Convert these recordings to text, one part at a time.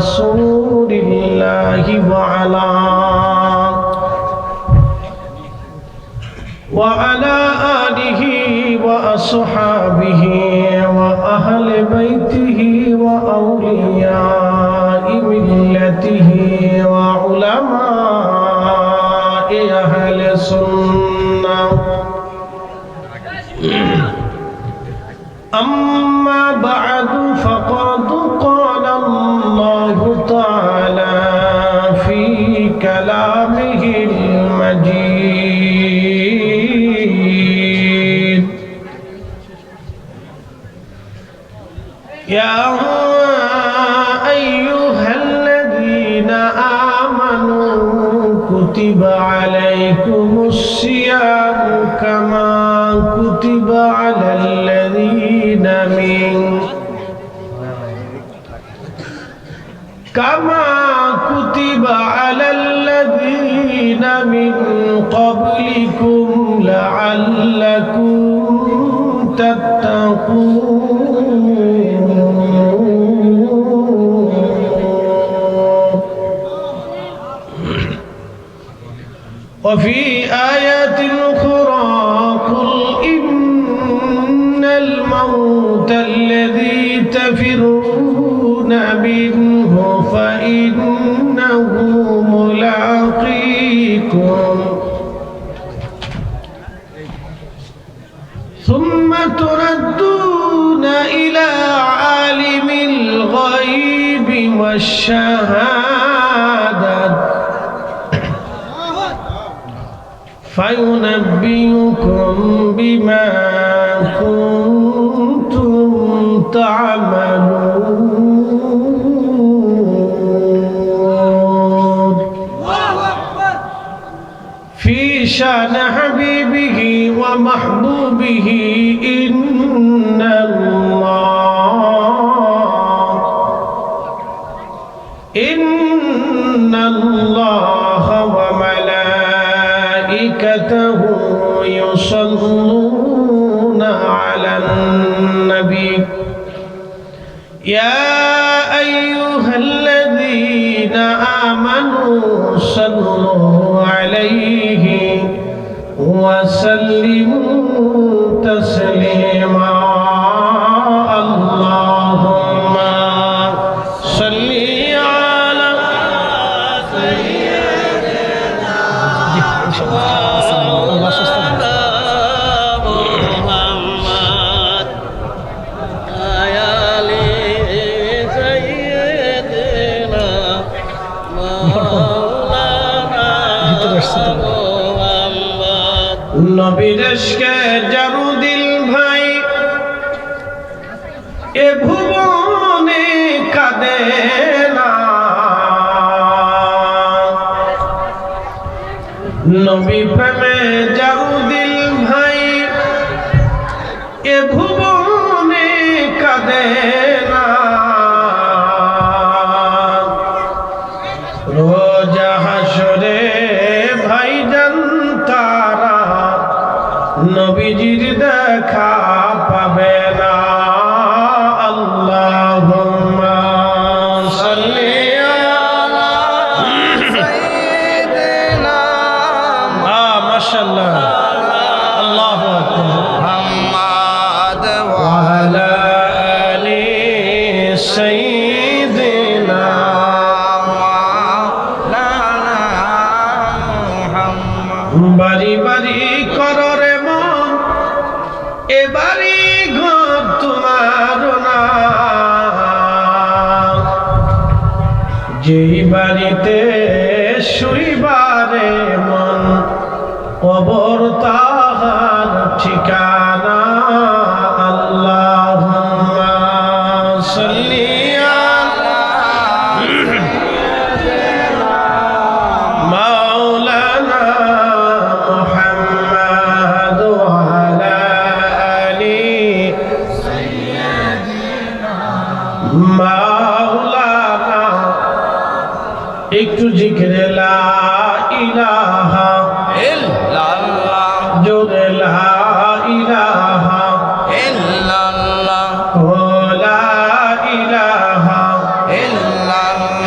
رسول الله وعلى آله وأصحابه وأهل بيته وأولياء ملته وعلماء أهل السنة أما بعد فقد قال الله تعالى في كلامه المجيد يا أيها الذين آمنوا كتب عليكم الصيام كما كتب على الذين من قبلكم لعلكم تتقون وفي آيات أخرى قل إن الموت الذي تفرون منه فإنه ملاقيكم ثم تردون إلى عالم الغيب والشهادة فينبئكم بما كنتم تعملون في شأن حبيبه ومحبوبه إن الله وملائكته يصلون على النبي يا أيها الذين آمنوا صلوا عليه وسلموا تسليما اللهم صل على سيدنا محمد يا علي سيدنا مولانا নবীর ইশকে জারুদিল ভাই এ ভুবনে কাঁদে না নবী প্রেমে জারুদিল ভাই এ ভুবনে কাঁদে না রোজা হাসরে ভাইজান তারা নবীজির দেখা পাবে না আল্লাহুম্মা সাল্লি আলা সাইয়্যিদিনা মাশাআল্লাহ আল্লাহু আকবার মুহাম্মদ ওয়া আলা আলি সাইয়্যিদিনা মাওলানা মুহাম্মদ বাড়ি বাড়ি করো রে মন এ বাড়ি ঘর তোমার না যেই বাড়িতে শুইবারে মন কবর তাহার ঠিকানা আল্লাহুম্মা সাল্লি আলা মাওলানা মুহাম্মদ ওয়া আলা আলি সাইয়্যিদিনা মাওলানা একটু জিকিরে লা ইলাহা ইল্লাল্লাহ জোরে লা ইলাহা ইল্লাল্লাহ লা ইলাহা ইল্লাল্লাহ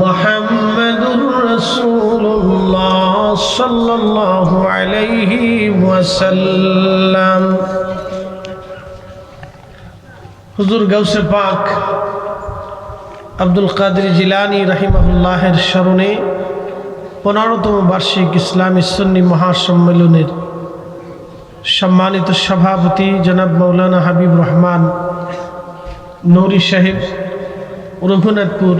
মুহাম্মাদুর রাসূলুল্লাহ সাল্লাল্লাহু আলাইহি ওয়াসাল্লাম। হুজুর গাউসে পাক আব্দুল কাদের জিলানী রাহিমাহুল্লাহের স্মরণে 15তম বার্ষিক ইসলামী সুন্নি মহাসম্মেলনের সম্মানিত সভাপতি জনাব মৌলানা হাবিব রহমান নূরি সাহেব, রঘুনাথপুর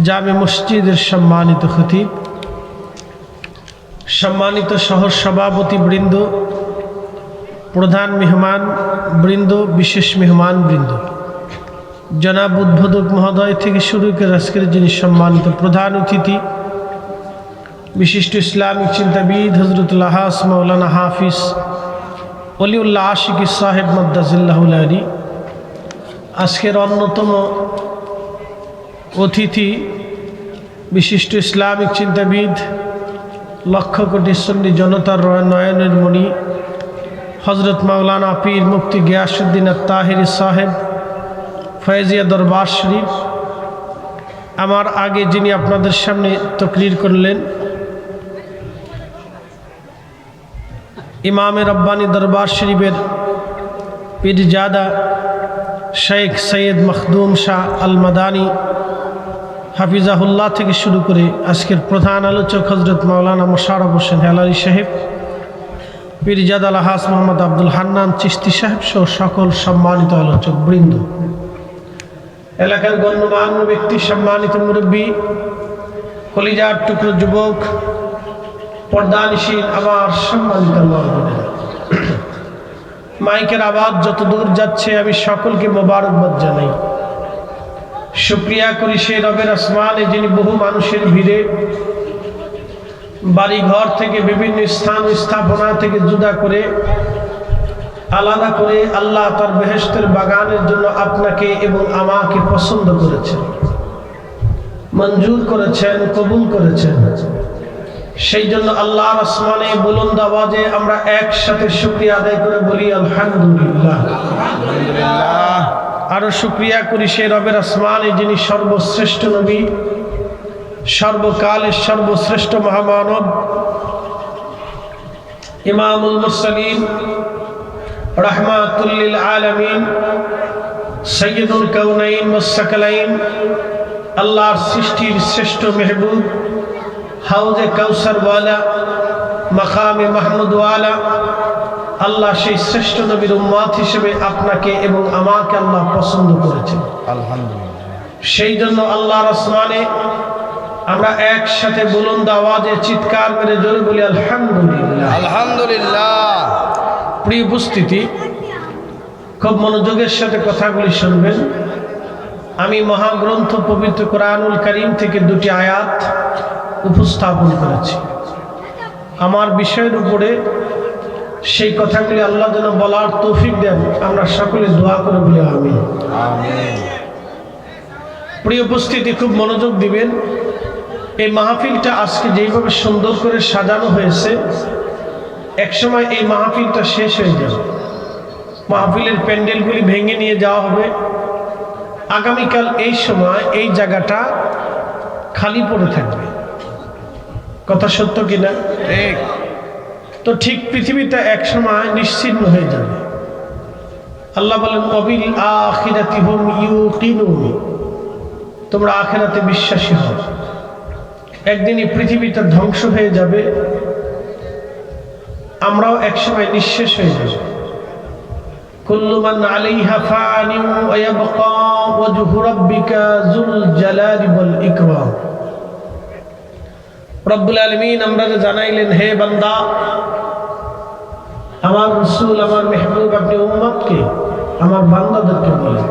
জামে মসজিদের সম্মানিত খতিব, সম্মানিত শহর সভাপতি বৃন্দ, প্রধান মেহমান বৃন্দ, বিশেষ মেহমান বৃন্দ, জনাব উদ্বোধক মহোদয় থেকে শুরু করে আজকের যিনি সম্মানিত প্রধান অতিথি, বিশিষ্ট ইসলামিক চিন্তাবিদ হযরতুল আহাস মাওলানা হাফিজ ওলিউল্লাহ আশিকি সাহেব মাদ্দাজিল্লাহুল আলী, আজকের অন্যতম অতিথি বিশিষ্ট ইসলামিক চিন্তাবিদ, লক্ষ কোটি সুন্নি জনতার নয়নের মণি হজরত মাওলানা পীর মুফতি গিয়াসউদ্দিন আত-তাহিরি সাহেব, ফয়েজিয়া দরবার শরীফ, আমার আগে যিনি আপনাদের সামনে তকরির করলেন ইমামে রব্বানি দরবার শরীফের পীরজাদা শেখ সৈয়দ মখদুম শাহ আল মাদানী হাফিজাহুল্লাহ থেকে শুরু করে আজকের প্রধান আলোচক হজরত মাওলানা মোশাররফ হোসেন হেলালি সাহেব, পীরজাদা আলহাজ মোহাম্মদ আব্দুল হান্নান চিশতি সাহেব সহ সকল সম্মানিত আলোচক বৃন্দ, এলাকার গণ্যমান্য ব্যক্তি, সম্মানিত মুরব্বী, কলিজার টুকরো যুবক, পর্দানিশীন আমার সম্মানিত মা-বোনেরা, মাইকের আওয়াজ যত দূর যাচ্ছে আমি সকলকে মোবারকবাদ জানাই। শুকরিয়া করি সেই রবের আসমানে যিনি বহু মানুষের ভিড়ে বাড়ি ঘর থেকে বিভিন্ন স্থান স্থাপনা থেকে জুদা করে আলাদা করে আল্লাহ তার বেহেশতের বাগানের জন্য আপনাকে এবং আমাকে পছন্দ করেছেন, মঞ্জুর করেছেন, কবুল করেছেন। সেই জন্য আল্লাহর আসমানে বুলন্দ আওয়াজে আমরা একসাথে শুকরিয়া আদায় করে বলি আলহামদুলিল্লাহ। আরো শুকরিয়া করি সেই রবের আসমানে যিনি সর্বশ্রেষ্ঠ নবী, সর্বকালের সর্বশ্রেষ্ঠ মহামানব, ইমামুল মুরসালিন, রাহমাতুল লিল আলামিন, সাইয়্যিদুল কাউনাইন ওয়াস সাকালাইন, আল্লাহর সৃষ্টির শ্রেষ্ঠ মেহবুব, হাউজে কাউসার ওয়ালা, মাকামে মাহমুদ ওয়ালা, আল্লাহ সেই শ্রেষ্ঠ নবীর উম্মত হিসেবে আপনাকে এবং আমাকে আল্লাহ পছন্দ করেছেন আলহামদুলিল্লাহ। সেই জন্য আল্লাহর আসমানে আমরা একসাথে বুলন্দ আওয়াজে চিৎকার মেরে জোরে বলি আলহামদুলিল্লাহ আলহামদুলিল্লাহ। প্রিয় উপস্থিতি, খুব মনোযোগের সাথে কথাগুলি শুনবেন। আমি মহাগ্রন্থ পবিত্র কোরআনুল কারীম থেকে দুটি আয়াত উপস্থাপন করেছি। আমার বিষয়ের উপরে সেই কথাগুলি আল্লাহ যেন বলার তৌফিক দেন, আমরা সকলে দোয়া করে বলি আমিন। প্রিয় উপস্থিতি, খুব মনোযোগ দিবেন। এই মাহফিলটা আজকে যেইভাবে সুন্দর করে সাজানো হয়েছে, একসময় এই মাহফিলটা শেষ হয়ে যাবে, মাহফিলের প্যান্ডেলগুলি ভেঙে নিয়ে যাওয়া হবে, আগামীকাল এই সময় এই জায়গাটা খালি পড়ে থাকবে। কথা সত্য কিনা? ঠিক। তো ঠিক পৃথিবীটা একসময় নিশ্চিহ্ন হয়ে যাবে। আল্লাহ বলেন ওয়াবিল আখিরাতি হুম ইউকিনুন, তোমরা আখিরাতে বিশ্বাসী হও। একদিন এই পৃথিবীটা ধ্বংস হয়ে যাবে, আমরাও একসময় নিঃশেষ হয়ে যাব। কুল্লু মান আলাইহা ফানিউ ওয়া ইয়াবকা ওয়াজহু রাব্বিকা যুল জালালি ওয়াল ইকরাম। রব্বুল আলামিন আমরাকে জানাইলেন, হে বান্দা, আমার রাসূল, আমার মেহবুব, আপনি উম্মতকে, আমার বান্দাদেরকে বলেন,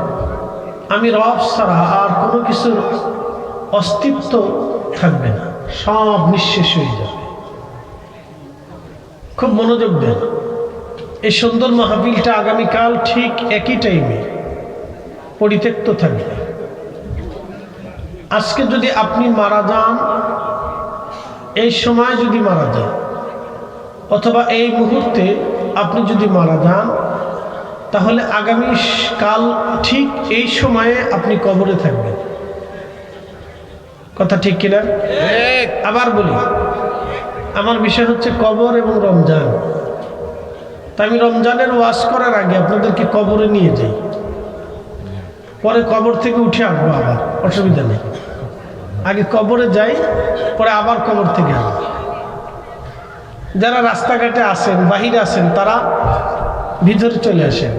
আমি রব ছাড়া আর কোনো কিছুর অস্তিত্ব থাকবে না, সব নিঃশেষ হয়ে যাবে। খুব মনোযোগ দেন। এই সুন্দর মাহফিলটা আগামীকাল ঠিক একই টাইমে পরিত্যক্ত থাকবে। আজকে যদি আপনি মারা যান, এই সময় যদি মারা যান, অথবা এই মুহূর্তে আপনি যদি মারা যান, তাহলে আগামী কাল ঠিক এই সময়ে আপনি কবরে থাকবেন। কথা ঠিক কিনা? আবার বলি, আমার বিষয় হচ্ছে কবর এবং রমজান। তাই আমি রমজানের ওয়াজ করার আগে আপনাদেরকে কবরে নিয়ে যাই, পরে কবর থেকে উঠে আসবো, আবার অসুবিধা নেই। আগে কবরে যাই, পরে আবার কবর থেকে আসবো। যারা রাস্তাঘাটে আসেন, বাহিরে আসেন, তারা ভিতরে চলে আসেন।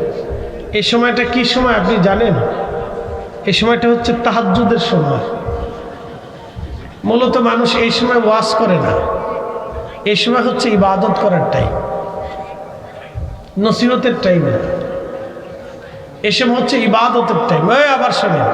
এই সময়টা কি সময় আপনি জানেন? এই সময়টা হচ্ছে তাহাজ্জুদের সময়। মূলত মানুষ এই সময় ওয়াজ করে না, এই সময় হচ্ছে ইবাদত করার টাইম, নসিহতের টাইম না, এই সময় হচ্ছে ইবাদতের টাইম। আবার শোনেন,